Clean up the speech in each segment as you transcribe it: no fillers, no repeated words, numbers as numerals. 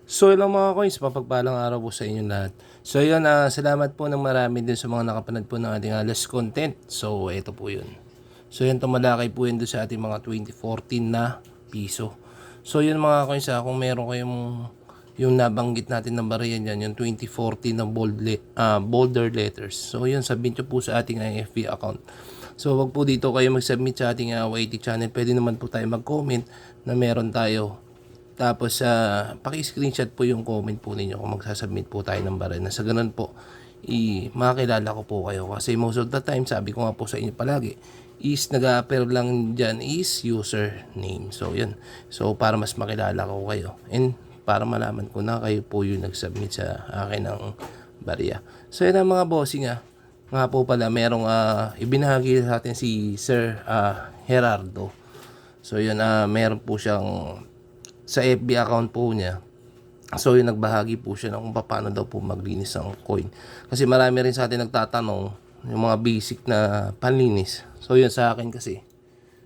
So yun lang mga coins, mapagpalang araw po sa inyo lahat. So yun, salamat po ng marami din sa mga nakapanood po ng ating last content. So ito po yun. So yun, tumalakay po yun doon sa ating mga 2014 na piso. So yun mga coins, kung meron kayong yung nabanggit natin na bariyan yan, yung 2014 na bolder letters. So yun, submit nyo po sa ating FB account. So wag po dito kayo mag-submit sa ating YT channel. Pwede naman po tayo mag-comment na meron tayo. Tapos paki-screenshot po yung comment po ninyo kung magsasubmit po tayo ng baril. Na sa ganun po, makakilala ko po kayo. Kasi most of the time, sabi ko nga po sa inyo palagi, is nag-a-appear lang dyan is username. So yun. So para mas makilala ko kayo. And para malaman ko na kayo po yung nag-submit sa akin ng barya. So yun ang mga bossing nga po pala, merong ibinahagi sa atin si Sir Gerardo. So yun, meron po siyang sa FB account po niya. So yung nagbahagi po siya ng kung paano daw po maglinis ng coin. Kasi marami rin sa atin nagtatanong yung mga basic na panlinis. So yun sa akin kasi.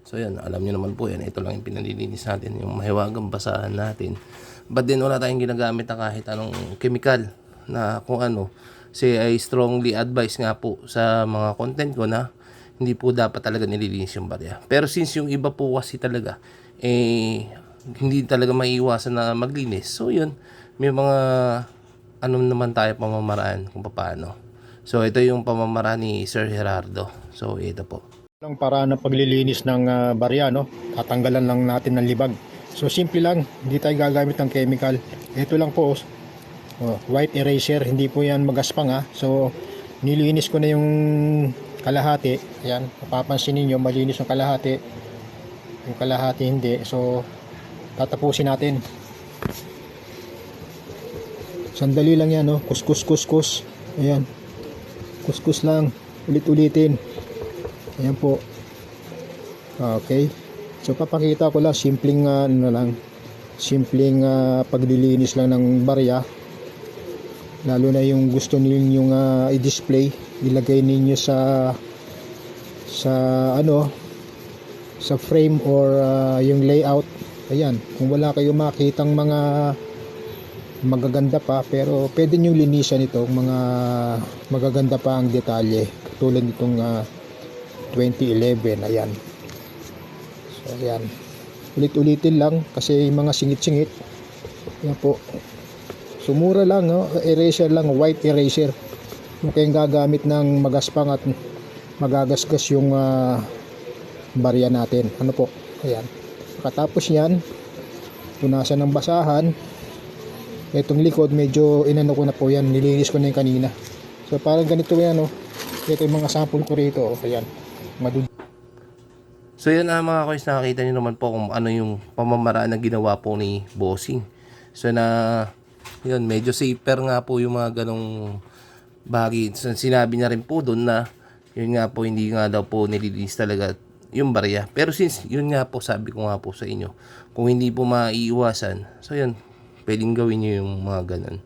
So yun, alam niyo naman po yan. Ito lang yung pinalilinis natin. Yung mahiwagang basahan natin. But then wala tayong ginagamit na kahit anong chemical na kung ano. Kasi I strongly advise nga po sa mga content ko na hindi po dapat talaga nililinis yung barya. Pero since yung iba po kasi talaga hindi talaga maiiwasan na maglinis. So yun, may mga ano naman tayo pamamaraan kung paano. So ito yung pamamaraan ni Sir Gerardo. So ito po. Ang paraan ng paglilinis ng barya, no? Tatanggalan lang natin ng libag. So simple lang, hindi tayo gagamit ng chemical. Ito lang po, white eraser, hindi po yan magaspang So nilinis ko na yung kalahati. Ayan, mapapansin niyo malinis yung kalahati. Yung kalahati hindi. So tatapusin natin. Sandali lang yan, no? Kuskus. Ayan. Kuskus lang. Ulit-ulitin. Ayan po. Okay. So papakita ko lang simpleng simpleng paglilinis lang ng barya. Lalo na yung gusto niyo i-display, ilagay ninyo sa sa frame or yung layout. Ayan, kung wala kayong makitang mga magaganda pa, pero pwede nyo linisan ito, mga magaganda pa ang detalye, tulad nitong 2011. Ayan. So ayan, ulit-ulitin lang kasi yung mga singit-singit. Ayan po. Sumura lang, no? Eraser lang, white eraser. Kung kayong gagamit ng magaspang at magagasgas yung barya natin. Ano po? Ayan. Katapos yan, punasan ng basahan. Itong likod, medyo inano ko na po yan. Nilinis ko na yung kanina. So parang ganito yan, ito yung mga sample ko rito. Ayan. So yun mga coins, nakakita nyo naman po kung ano yung pamamaraan na ginawa po ni Bossing. So yun, medyo safer nga po yung mga ganong bahagi. So, sinabi niya rin po doon na yun nga po, hindi nga daw po nililinis talaga yung barya. Pero since yun nga po, sabi ko nga po sa inyo, kung hindi po maiiwasan, so yun, pwedeng gawin nyo yung mga ganun.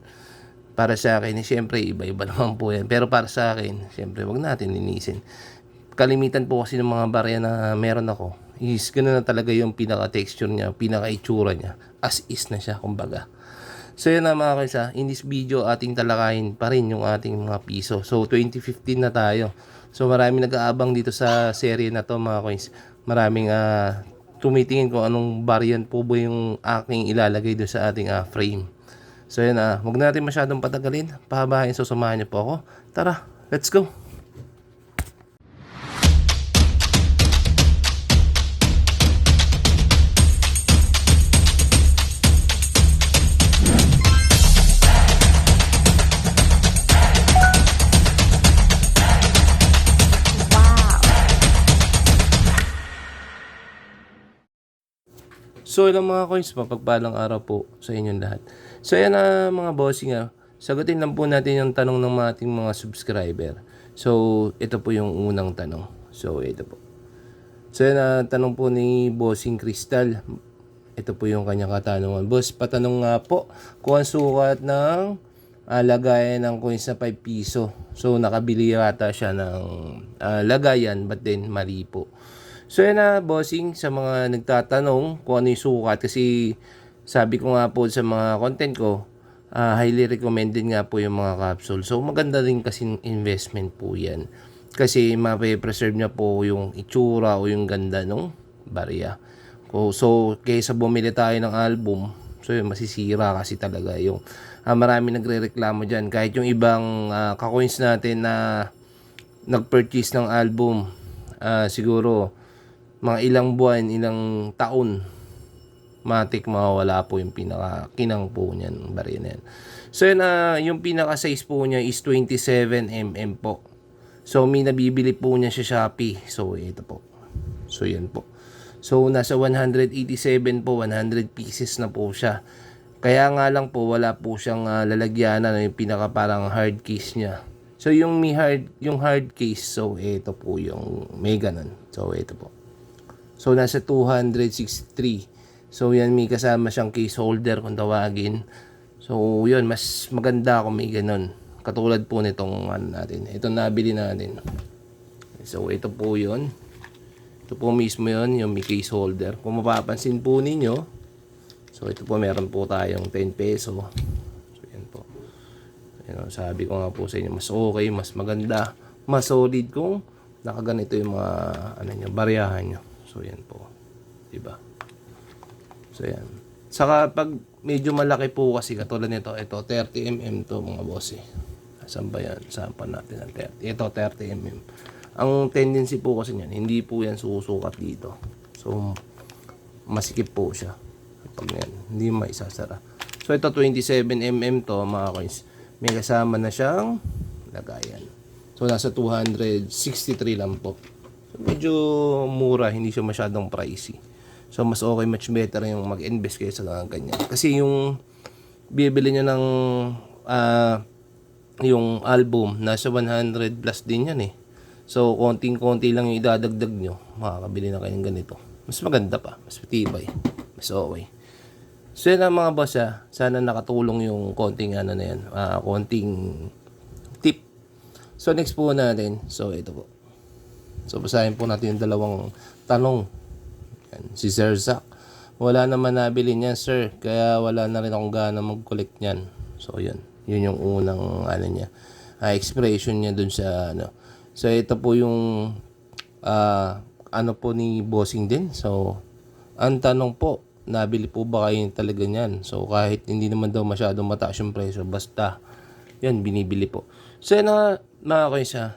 Para sa akin, siyempre iba-iba naman po yan. Pero para sa akin, siyempre wag natin linisin. Kalimitan po kasi ng mga barya na meron ako, is ganun na talaga yung pinaka-texture niya, pinaka-itsura niya. As is na siya, kumbaga. So yun na mga kaisa, in this video ating talakayin pa rin yung ating mga piso. So 2015 na tayo. So maraming nag-aabang dito sa serye na to mga coins. Maraming tumitingin kung anong variant po ba yung aking ilalagay doon sa ating frame. So yun huwag natin masyadong patagalin. Pahabahin, so samahan niyo po ako. Tara, let's go! So ilang mga coins, mapagpalang araw po sa inyong lahat. So yan mga bossing sagutin lang po natin yung tanong ng ating mga subscriber. So ito po yung unang tanong. So ito po. So yan tanong po ni Bossing Crystal. Ito po yung kanyang katanungan. Boss, patanong nga po kung ang sukat ng lagayan ng coins na 5 piso. So nakabili yata siya ng lagayan but then mali po. So yan bossing, sa mga nagtatanong kung ano yung sukat, kasi sabi ko nga po sa mga content ko, highly recommended nga po yung mga capsule. So maganda rin kasi investment po yan. Kasi mape-preserve niya po yung itsura o yung ganda ng barya. So kaysa bumili tayo ng album, so yun, masisira kasi talaga yung marami nagrereklamo dyan. Kahit yung ibang kacoins natin na nag-purchase ng album, siguro mga ilang buwan, ilang taon, matik mawawala po yung pinaka-kinang po niyan, barya na yan. So yun, yung pinaka-size po niya is 27mm po. So may nabibili po niya sa Shopee. So ito po. So yan po. So nasa 187 po, 100 pieces na po siya. Kaya nga lang po wala po siyang lalagyanan, yung pinaka parang hard case niya. So yung hard case, so ito po yung may ganun. So ito po. So nasa 263. So yan, may kasama siyang case holder kung tawagin. So yun, mas maganda kung may ganun. Katulad po nitong natin. Ito nabili natin. So ito po yun. Ito po mismo yun, yung may case holder. Kung mapapansin po ninyo, so ito po meron po tayong 10 peso. So yan po. Yan, sabi ko nga po sa inyo, mas okay, mas maganda, mas solid kung nakaganito yung mga baryahan nyo. So yan po. Diba? So yan. Saka pag medyo malaki po kasi katulad nito, ito 30mm to mga boss eh. Saan ba yan? Saan pa natin ang 30? Ito 30mm. Ang tendency po kasi niyan, hindi po yan susukat dito. So masikip po siya. Pag yan, hindi maisasara. So ito 27mm to mga coins. May kasama na siyang lagayan. So nasa 263 lang po. So medyo mura, hindi siya masyadong pricey. So mas okay, much better yung mag-invest kaysa lang ganyan. Kasi yung bibili niya ng yung album, nasa 100 plus din yan eh. So konting-konti lang yung idadagdag nyo, makakabili na kayong ganito. Mas maganda pa, mas matibay, mas okay. So yan ang mga boss sana nakatulong yung konting na yan, konting tip. So next po natin, so ito po. So basahin po natin yung dalawang tanong. Yan, si Sir Zach, wala naman nabili niyan sir, kaya wala na rin akong gana mag-collect niyan. So yun yung unang niya, expression niya dun sa So ito po yung po ni Bossing din. So ang tanong po, nabili po ba kayo talaga niyan? So kahit hindi naman daw masyadong mataas yung presyo, basta yan, binibili po. So yan mga kaysa,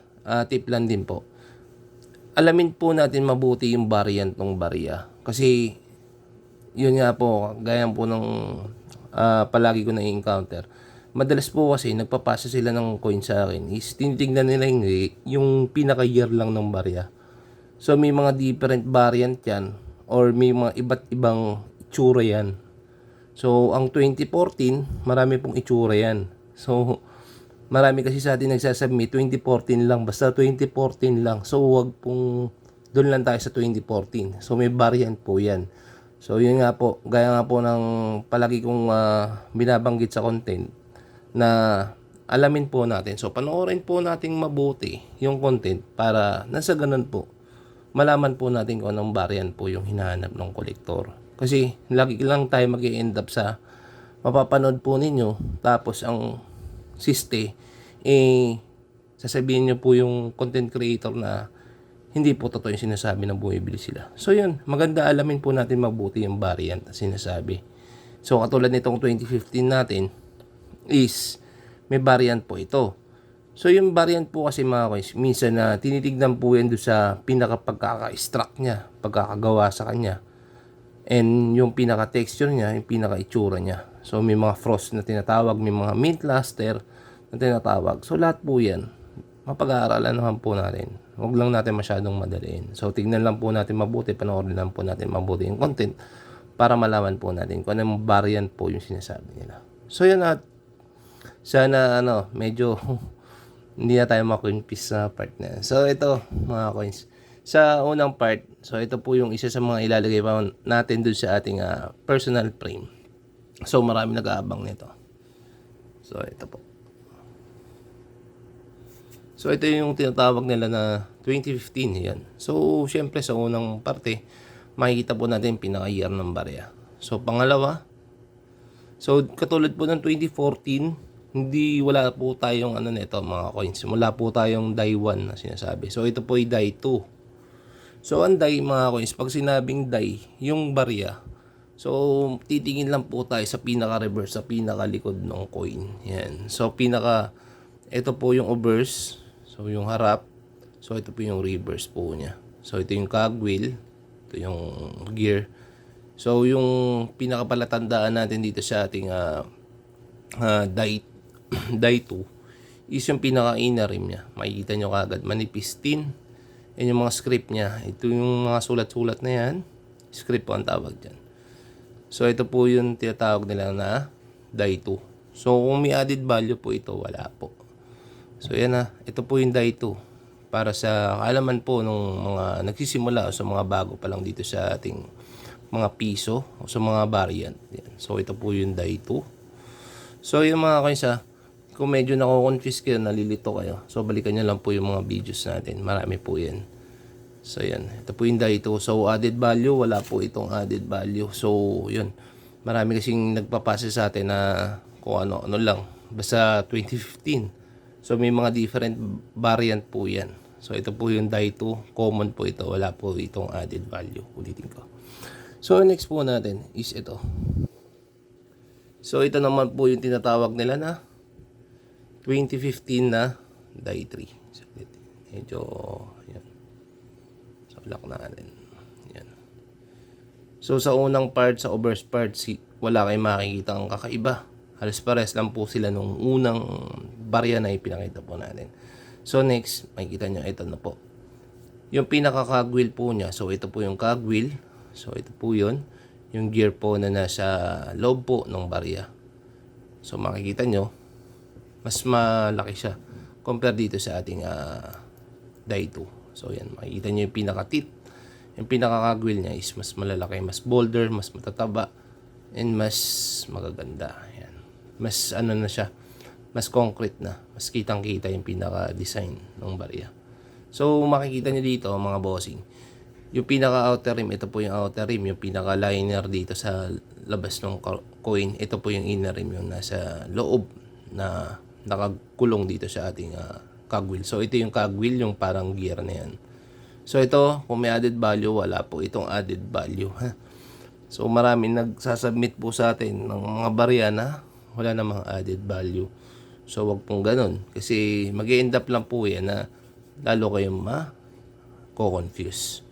tip lang din po. Alamin po natin mabuti yung variant ng barya. Kasi yun nga po, gaya po ng palagi ko na-encounter. Madalas po kasi nagpapasa sila ng coin sa akin is tinitignan nila yung pinaka-year lang ng barya. So may mga different variant yan or may mga iba't ibang itsura yan. So ang 2014, marami pong itsura yan. So marami kasi sa atin nagsasubmit 2014 lang, basta 2014 lang. So wag pong doon lang tayo sa 2014. So may variant po yan. So yun nga po, gaya nga po ng palagi kong binabanggit sa content, na alamin po natin. So panoorin po natin mabuti yung content para nasa ganun po malaman po natin kung anong variant po yung hinahanap ng kolektor. Kasi lagi lang tayo mag-i-end up sa mapapanood po ninyo, tapos ang siste sasabihin nyo po yung content creator na hindi po totoo yung sinasabi na bumibili sila. So yun, maganda alamin po natin mabuti yung variant na sinasabi. So katulad nitong 2015 natin is may variant po ito. So yung variant po kasi mga guys, minsan na tinitignan po yan doon sa pinaka-pagkaka-extract niya, pagkakagawa sa kanya. And yung pinaka-texture niya, yung pinaka-itsura niya. So may mga frost na tinatawag, may mga mint luster na tinatawag. So lahat po yan, mapag-aaralan naman po natin. Huwag lang natin masyadong madaliin. So tignan lang po natin mabuti, panoorin lang po natin mabuti yung content para malaman po natin kung anong variant po yung sinasabi nila. So yan at sana medyo hindi na tayo makumpis sa part na yan. So ito mga coins, sa unang part, so ito po yung isa sa mga ilalagay pa natin dun sa ating personal frame. So marami nag-aabang nito. So ito po. So ito yung tinatawag nila na 2015 yan. So syempre sa unang parte, makikita po natin pinaka-year ng barya. So pangalawa, So, katulad po ng 2014, wala po tayong ano nito, mga coins. Wala po tayong die 1 na sinasabi. So, ito po ay die 2. So, ang die, mga coins, pag sinabing die, yung barya, so, titingin lang po tayo sa pinaka-reverse, sa pinaka-likod ng coin. Yan. So, ito po yung obverse. So, yung harap. So, ito po yung reverse po niya. So, ito yung cogwheel. Ito yung gear. So, yung pinakapalatandaan natin dito sa ating die, die 2 is yung pinaka-inner rim niya. Makikita nyo kagad, manipis tin. Yan yung mga script niya. Ito yung mga sulat-sulat na yan. Script po ang tawag dyan. So, ito po yung tinatawag nila na die 2. So, kung may added value po ito, wala po. So, yan na. Ito po yung die 2. Para sa kaalaman po ng mga nagsisimula o sa mga bago pa lang dito sa ating mga piso o sa mga variant. Yan. So, ito po yung die 2. So, yung mga kaysa, kung medyo nako-confuse kayo, nalilito kayo, so, balikan nyo lang po yung mga videos natin. Marami po yan. So, yan. Ito po yung die 2. So, added value, wala po itong added value. So, yun. Marami kasing nagpapasa sa atin na kung ano lang. Basta 2015. So, may mga different variant po yan. So, ito po yung die 2. Common po ito. Wala po itong added value. Ulitin ko. So, next po natin is ito. So, ito naman po yung tinatawag nila na 2015 na die 3. So, medyo, yan. So, lock natin. Yan. So, sa unang part, sa obverse part, wala kayong makikita ang kakaiba. Halos pares lang po sila nung unang barya na ipinakita po natin. So, next, makikita nyo, ito na po. Yung pinaka-cogwheel po niya. So, ito po yung cogwheel. So, ito po yun. Yung gear po na nasa loob po ng barya. So, makikita nyo, mas malaki siya compare dito sa ating die 2. So, yan. Makikita nyo yung pinaka-tip. Yung pinaka-cogwheel niya is mas malalaki, mas bolder, mas matataba, and mas magaganda. Yan. Mas ano na siya, mas concrete na. Mas kitang-kita yung pinaka-design ng barya. So, makikita nyo dito, mga bossing. Yung pinaka-outer rim, ito po yung outer rim. Yung pinaka-liner dito sa labas ng coin, ito po yung inner rim, yung nasa loob na nakakulong dito sa ating cogwheel. So, ito yung cogwheel, yung parang gear na yan. So, ito, kung may added value, wala po itong added value. So, maraming nagsasubmit po sa atin ng mga barya na wala namang added value. So, wag pong ganun. Kasi mag-end up lang po yan na lalo kayong ma-confuse.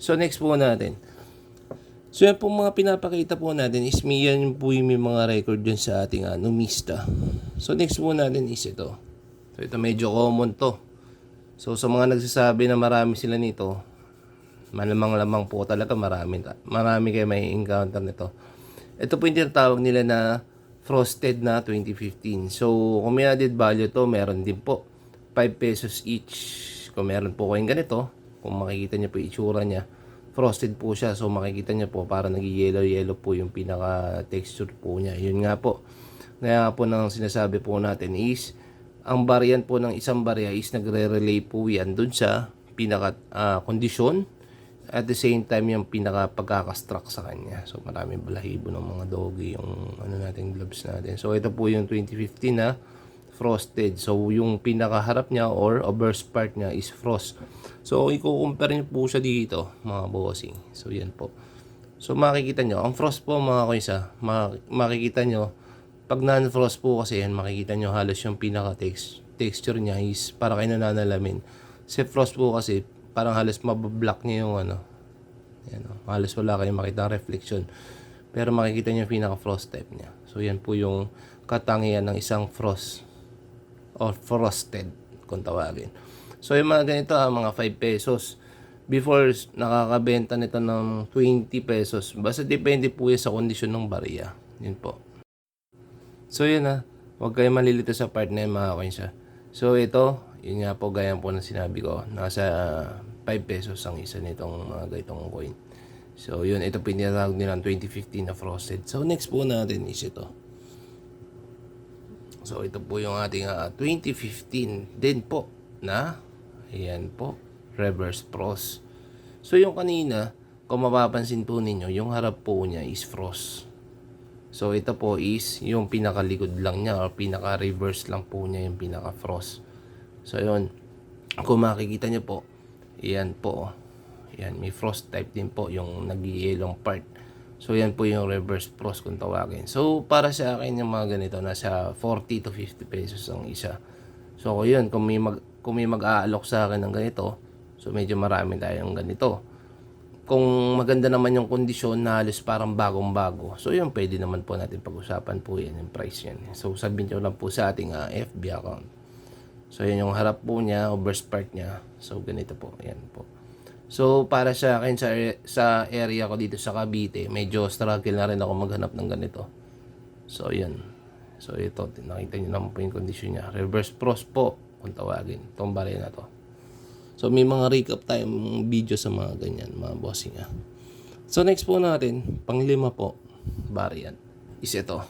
So, next po natin. So, yan po mga pinapakita po natin is yan po yung may mga record dyan sa ating numista. So, next po natin is ito. So, ito medyo common to. So, sa mga nagsasabi na marami sila nito, malamang po talaga marami kayo may encounter nito. Ito po yung tinatawag nila na frosted na 2015. So, kung may added value to, meron din po. 5 pesos each. Kung meron po kayong ganito, kung makikita nyo po yung itsura niya, frosted po siya. So, makikita nyo po, para nag-yellow po yung pinaka-texture po niya. Yun nga po. Kaya po nang sinasabi po natin is, ang variant po ng isang barya is nagre-relay po yan dun sa pinaka-kondisyon. At the same time, yung pinaka-pagkakastruck sa kanya. So, maraming balahibo ng mga doggy, yung natin gloves natin. So, ito po yung 2015 na frosted. So, yung pinakaharap niya or obverse part niya is frost. So, i-compare niyo po siya dito, mga bossing. So, yan po. So, makikita nyo, ang frost po, mga kuisa, makikita nyo, pag non-frost po kasi yan, makikita nyo halos yung pinaka-texture niya is para kayo nananalamin. Si frost po kasi, parang halos mabablock niya yung yan, halos wala kayong makita reflection. Pero makikita nyo yung pinaka-frost type niya. So, yan po yung katangian ng isang frost or frosted kung tawagin. So, yung mga ganito, mga 5 pesos. Before, nakakabenta nito ng 20 pesos. Basta depende po yan sa kondisyon ng barya. Yun po. So, yun huwag kayo malilito sa part na yun, mga coins. So, ito, yun nga po, gaya po na sinabi ko. Nasa 5 pesos ang isa nitong mga ganitong coin. So, yun, ito pinatawag nilang 2015 na frosted. So, next po natin is ito. So, ito po yung ating 2015 din po na, ayan po, reverse frost. So, yung kanina, kung mapapansin po ninyo, yung harap po niya is frost. So ito po is yung pinakalikod lang niya or pinaka-reverse lang po niya yung pinaka-frost. So yun, kung makikita niyo po, yan po. Yan, may frost type din po yung nag-yellow part. So yan po yung reverse frost kung tawagin. So para sa akin yung mga ganito nasa 40 to 50 pesos ang isa. So yun, kung may mag-aalok sa akin ng ganito, so medyo marami tayong ganito. Kung maganda naman yung kondisyon na halos parang bagong-bago, so yun, pwede naman po natin pag-usapan po yan, yung price yan. So sabihin nyo lang po sa ating FB account. So yan yung harap po niya, o burst part niya. So ganito po, yan po. So para sa akin, sa area ko dito sa Cavite, medyo struggle na rin ako maghanap ng ganito. So yan. So ito, nakita nyo naman po yung kondisyon niya. Reverse frost po, kung tawagin. Itong barya na to. So may mga recap tayong video sa mga ganyan, mga bossing. So next po natin, panglima po, variant, is ito.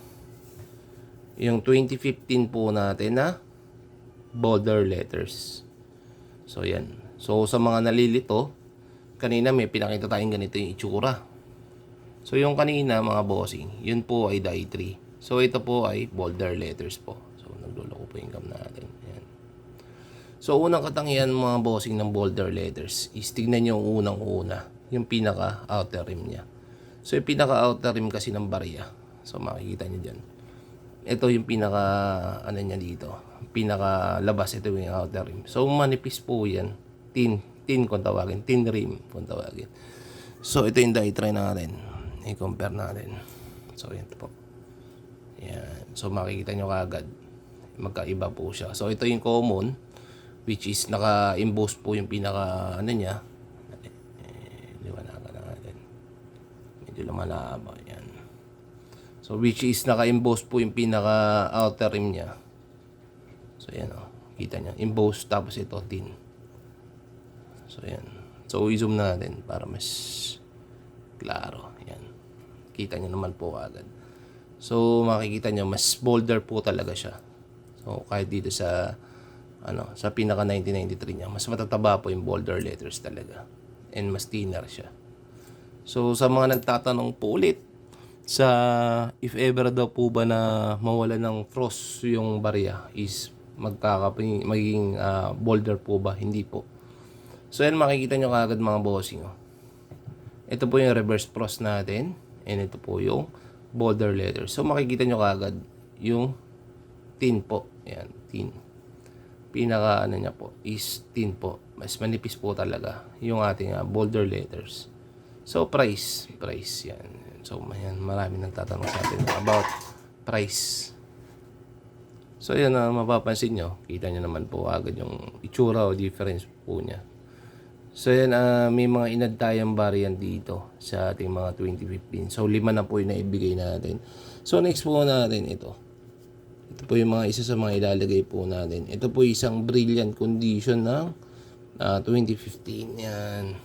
Yung 2015 po natin na bolder letters. So yan. So sa mga nalilito, kanina may pinakita tayong ganito yung itsura. So yung kanina mga bossing, yun po ay die 3. So ito po ay bolder letters po. So nagluloko po yung cam natin. Yan. So unang katangian mga bossing ng bolder letters is tignan nyo yung unang-una, yung pinaka outer rim niya. So yung pinaka outer rim kasi ng barya. So makikita nyo dyan. Ito yung pinaka ano niya dito. Pinaka labas, ito yung outer rim. So manipis po yan. Tin kung tawagin. Tin rim kung tawagin. So ito yung die-try natin. I-compare natin. So yan po. Yan. So makikita nyo kaagad. Magkaiba po siya. So ito yung common, which is naka-emboss po yung pinaka ano niya. Liwanagan natin. Medyo lumalabo. Yan. So which is naka-emboss po yung pinaka outer rim niya. So yan o. Kita niya. Emboss tapos ito tin. So yan. So i-zoom natin para mas klaro. Yan. Kita niyo naman po agad. So makikita niyo mas bolder po talaga siya. So kahit dito sa sa pinaka 1993 niya, mas matataba po yung bolder letters talaga. And mas thinner siya. So sa mga nagtatanong po ulit sa if ever daw po ba na mawala ng frost yung barya is magiging bolder po ba? Hindi po. So yan makikita nyo kagad mga bossing. Ito po yung reverse frost natin. And ito po yung bolder letters. So makikita nyo kagad yung tin po. Yan, tin. Pinaka niya po is tin po. Mas manipis po talaga yung ating bolder letters. So price yan. So yan, marami nagtatanong sa atin about price. So yan mapapansin nyo, kita nyo naman po agad yung itsura o difference po niya. So yan, may mga inad tayong variant dito sa ating mga 2015. So 5 na po yung naibigay natin. So next po natin ito. Ito po yung mga isa sa mga ilalagay po natin. Ito po isang brilliant condition ng 2015. Yan.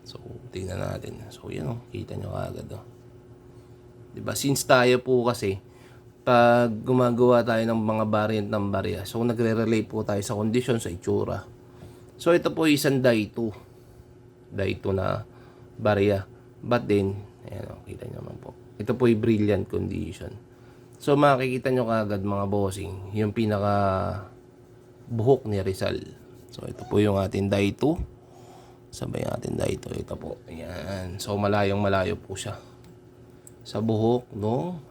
So, tingnan natin. So, yan kita nyo agad diba? Since tayo po kasi, pag gumagawa tayo ng mga variant ng barya, so nagre-relate po tayo sa condition, sa itsura. So, ito po isang die 2. Die 2 na barya. But then, ayan kita nyo naman po. Ito po yung brilliant condition. So makikita nyo kagad mga bossing, yung pinaka buhok ni Rizal. So ito po yung ating die 2. Sabay natin die 2. Ito po. Ayan. So malayo po siya. Sa buhok no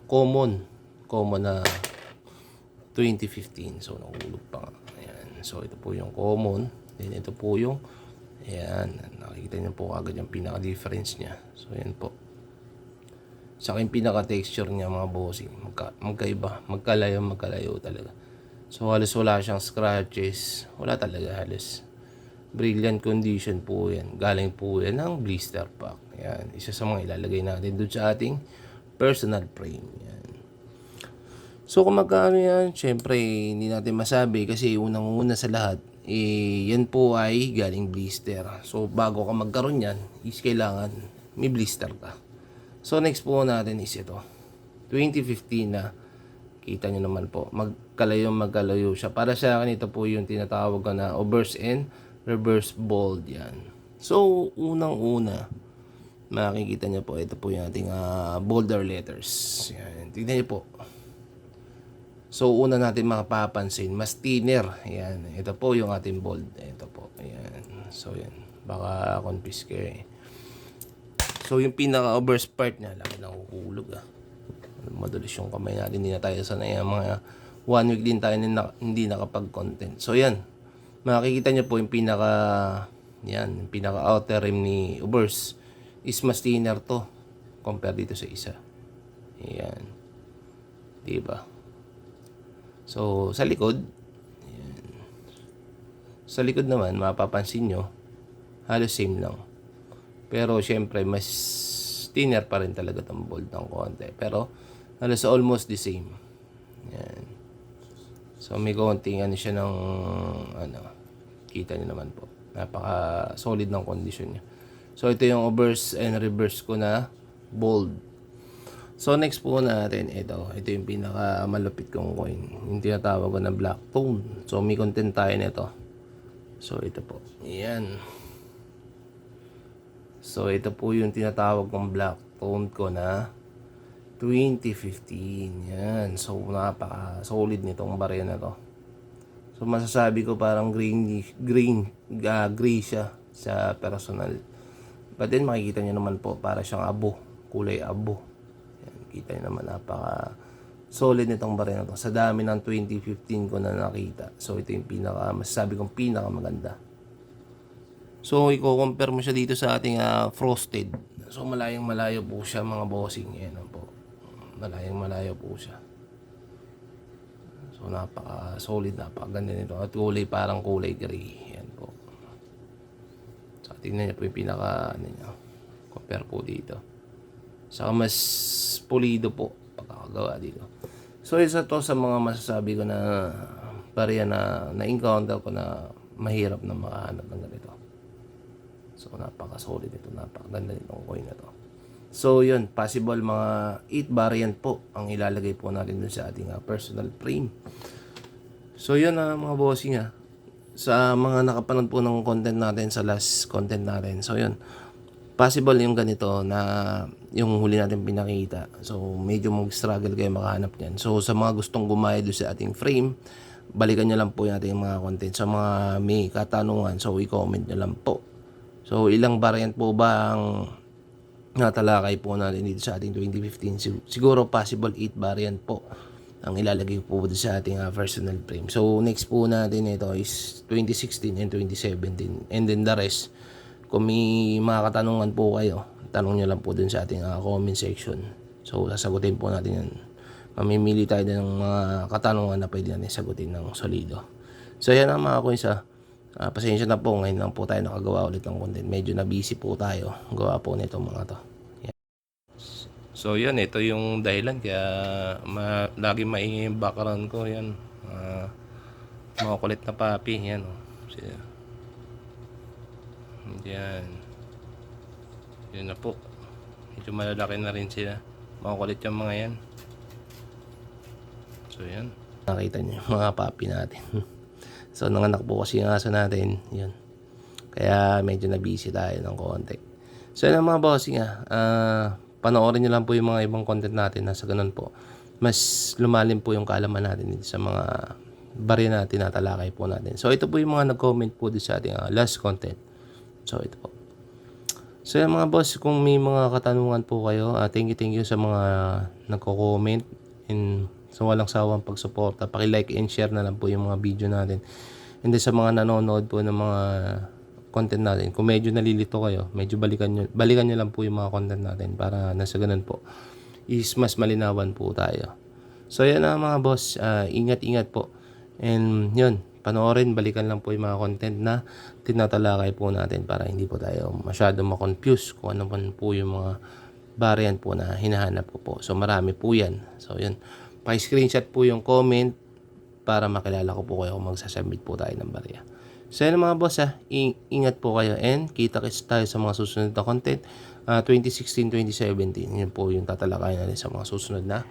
common na 2015. So nahulog pa nga. Ayan. So ito po yung common. Then ito po yung ayan. Nakikita nyo po kagad yung pinaka difference niya. So yan po. Sa akin pinaka-texture niya mga bossing, magkaiba, magkalayo talaga. So halos wala siyang scratches, wala talaga halos. Brilliant condition po yan. Galing po yan ng blister pack. Yan, isa sa mga ilalagay natin doon sa ating personal frame. Yan. So kung magkano yan, syempre hindi natin masabi kasi unang-una sa lahat, yan po ay galing blister. So bago ka magkaroon yan, is kailangan may blister ka. So next po natin is ito. 2015 na. Kita nyo naman po. Magkalayo siya. Para sa akin ito po yung tinatawag ko na obverse and reverse bold yan. So unang-una, makikita niyo po, ito po yung ating bolder letters. Yan, tignan niyo po. So, una natin makapapansin, mas thinner. Yan, ito po yung ating bold. Ito po, ayan. So, yan, baka confuse kayo eh. So, yung pinaka-overst part niya, laki na huhulog Madulis yung kamay natin, hindi na tayo sanay. Mga 1 week din tayo hindi nakapag-content. So, yan, makikita niyo po yung yung pinaka-outer rim ni Uber's is mas thinner to compare dito sa isa. Ayan. Diba? So, sa likod, ayan. Sa likod naman, mapapansin nyo, halos same lang. Pero, syempre, mas thinner pa rin talaga itong bold ng konti. Pero, halos almost the same. Ayan. So, may konting siya ng, kita nyo naman po. Napaka-solid ng condition niya. So, ito yung reverse and reverse ko na bold. So, next po natin, ito yung pinaka-malupit kong coin. Yung tinatawag ko na black tone. So, may content tayo nito. So, ito po. Ayan. So, ito po yung tinatawag kong black tone ko na 2015. Yan. So, napaka-solid nitong barya na to. So, masasabi ko parang gray siya sa personal. But then, makikita nyo naman po, para siyang abo. Kulay abo. Yan, kita nyo naman, napaka-solid nitong barya na to. Sa dami ng 2015 ko na nakita. So, ito yung masasabi kong pinaka-maganda. So, i-compare mo siya dito sa ating frosted. So, malayong-malayo po siya, mga bossing. Yan po. Malayong-malayo po siya. So, napaka-solid, napakaganda nito. At parang kulay gray. Yan po. So, tingnan niyo po yung compare po dito. Saka mas pulido po pagkakagawa dito. So, isa to sa mga masasabi ko na barya na-encounter ko na mahirap na makahanap ng ganito. So, napaka-solid ito. Napakaganda nitong coin na to. So, yun. Possible mga 8 variant po ang ilalagay po natin dun sa ating personal frame. So, yun mga bossing sa mga nakapanood po ng content natin, sa last content natin. So, yun. Possible yung ganito na yung huli natin pinakita. So, medyo mag-struggle kayo makahanap yan. So, sa mga gustong gumaya doon sa ating frame, balikan nyo lang po yung ating mga content. Sa mga may katanungan, so i-comment nyo lang po. So, ilang variant po ba ang natalakay po natin dito sa ating 2015? Siguro possible 8 variant po ang ilalagay po dito sa ating personal frame. So, next po natin ito is 2016 and 2017. And then the rest, kung may mga katanungan po kayo, tanong nyo lang po dun sa ating comment section. So, sasagutin po natin yan. Mamimili tayo ng mga katanungan na pwede natin sagutin ng solido. So, yan ang mga coins pasensya na po, ngayon lang po tayo nakagawa ulit ng content. Medyo na busy po tayo. Gawa po nito mga to. Yan. So, yan. Ito yung dahilan. Kaya lagi maingay yung background ko. Yan. Mga kulit na papi. Yan. Yan. Yan na po. Medyo malalaki na rin sila. Mga kulit yung mga yan. So, yan. Nakita niyo yung mga papi natin. So, nanganak po kasi yung aso natin. Yun. Kaya medyo na busy tayo ng konti. So, yun ang mga bossing panoorin nyo lang po yung mga ibang content natin na sa ganun po. Mas lumalim po yung kaalaman natin dito sa mga barya na tinatalakay po natin. So, ito po yung mga nag-comment po dito sa ating last content. So, ito po. So, yung mga boss, kung may mga katanungan po kayo, thank you sa mga nagko-comment and so walang sawang pagsuporta. Paki-like and share na lang po yung mga video natin. And then sa mga nanonood po ng mga content natin, kung medyo nalilito kayo, medyo balikan nyo lang po yung mga content natin para nasa ganun po is mas malinawan po tayo. So yan mga boss, ingat-ingat po. And yun, panoorin, balikan lang po yung mga content na tinatalakay po natin para hindi po tayo masyado makonfuse kung ano man po yung mga variant po na hinahanap ko po. So marami po yan. So yun, pa-screenshot po yung comment para makilala ko po kayo kung magsasubmit po tayo ng barya. So yun mga boss ingat po kayo and kita-kits tayo sa mga susunod na content 2016-2017. Yun po yung tatalakayan natin sa mga susunod na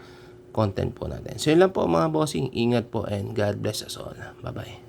content po natin. So yun lang po mga bossing, ingat po and God bless us all. Bye bye.